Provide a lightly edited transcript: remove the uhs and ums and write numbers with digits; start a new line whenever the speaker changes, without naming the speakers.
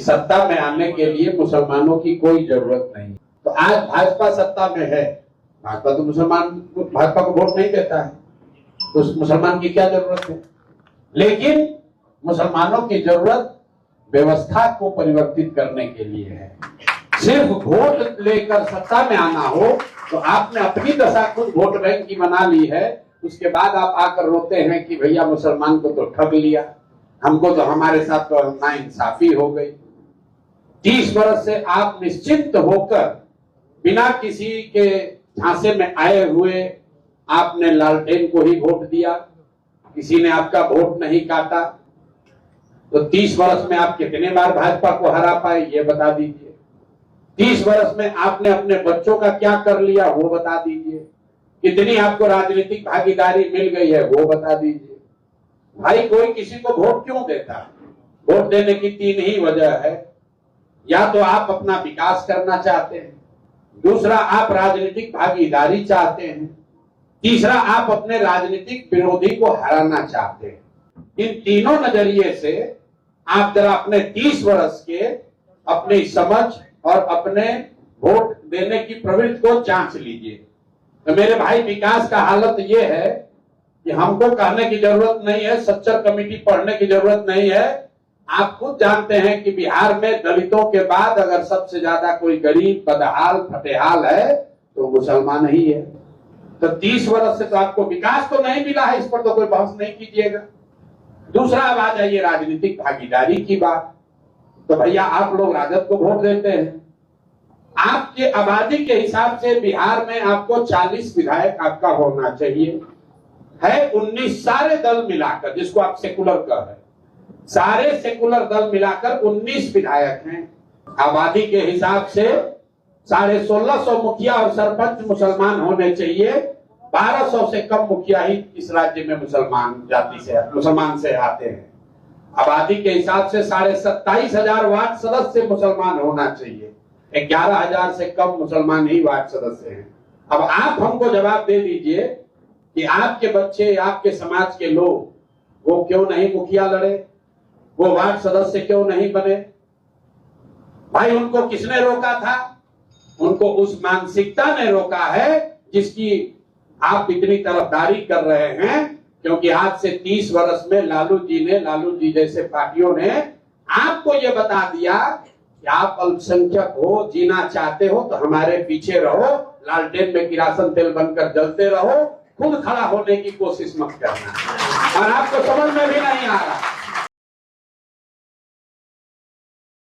सत्ता में आने के लिए मुसलमानों की कोई जरूरत नहीं। तो आज भाजपा सत्ता में है, भाजपा तो भाजपा को वोट नहीं देता है, तो उस मुसलमान की क्या जरूरत है। लेकिन मुसलमानों की जरूरत व्यवस्था को परिवर्तित करने के लिए है। सिर्फ वोट लेकर सत्ता में आना हो तो आपने अपनी दशा खुद वोट बैंक की बना ली है। उसके बाद आप आकर रोते हैं कि भैया मुसलमान को तो ठग लिया, हमको तो हमारे साथ तो नाइंसाफी हो गई। 30 वर्ष से आप निश्चिंत होकर बिना किसी के झांसे में आए हुए आपने लालटेन को ही वोट दिया, किसी ने आपका वोट नहीं काटा। तो 30 वर्ष में आप कितने बार भाजपा को हरा पाए ये बता दीजिए। 30 वर्ष में आपने अपने बच्चों का क्या कर लिया वो बता दीजिए। कितनी आपको राजनीतिक भागीदारी मिल गई है वो बता दीजिए। भाई कोई किसी को वोट क्यों देता है? वोट देने की 3 ही वजह है। या तो आप अपना विकास करना चाहते हैं, दूसरा आप राजनीतिक भागीदारी चाहते हैं, तीसरा आप अपने राजनीतिक विरोधी को हराना चाहते हैं। इन तीनों नजरिए से आप जरा अपने 30 वर्ष के अपनी समझ और अपने वोट देने की प्रवृत्ति को जांच लीजिए। तो मेरे भाई विकास का हालत ये है कि हमको कहने की जरूरत नहीं है, सच्चर कमेटी पढ़ने की जरूरत नहीं है। आप खुद जानते हैं कि बिहार में दलितों के बाद अगर सबसे ज्यादा कोई गरीब बदहाल फटेहाल है तो मुसलमान ही है। तो 30 वर्ष से तो आपको विकास तो नहीं मिला है, इस पर तो कोई बहस नहीं कीजिएगा। दूसरा अब आ जाइए राजनीतिक भागीदारी की बात। तो भैया आप लोग राजद को वोट देते हैं, आपके आबादी के हिसाब से बिहार में आपको 40 विधायक आपका होना चाहिए, है 19 सारे दल मिलाकर, जिसको आप सेकुलर कह रहे हैं, सारे सेकुलर दल मिलाकर 19 विधायक हैं। आबादी के हिसाब से 1650 मुखिया और सरपंच मुसलमान होने चाहिए। 1200 से कम मुखिया ही इस राज्य में मुसलमान से आते हैं। आबादी के हिसाब से 27,500 वार्ड सदस्य मुसलमान होना चाहिए। 11,000 से कम मुसलमान ही वार्ड सदस्य हैं। अब आप हमको जवाब दे दीजिए कि आपके बच्चे, आपके समाज के लोग वो क्यों नहीं मुखिया लड़े, वो वार्ड सदस्य क्यों नहीं बने? भाई उनको किसने रोका था? उनको उस मानसिकता ने रोका है जिसकी आप इतनी तरफदारी कर रहे हैं। क्योंकि आज से 30 वर्ष में लालू जी जैसे पार्टियों ने आपको ये बता दिया कि आप अल्पसंख्यक हो, जीना चाहते हो तो हमारे पीछे रहो, लालटेन में किरासन तेल बनकर जलते रहो, खुद खड़ा होने की कोशिश मत करना। और आपको समझ में भी नहीं आ रहा।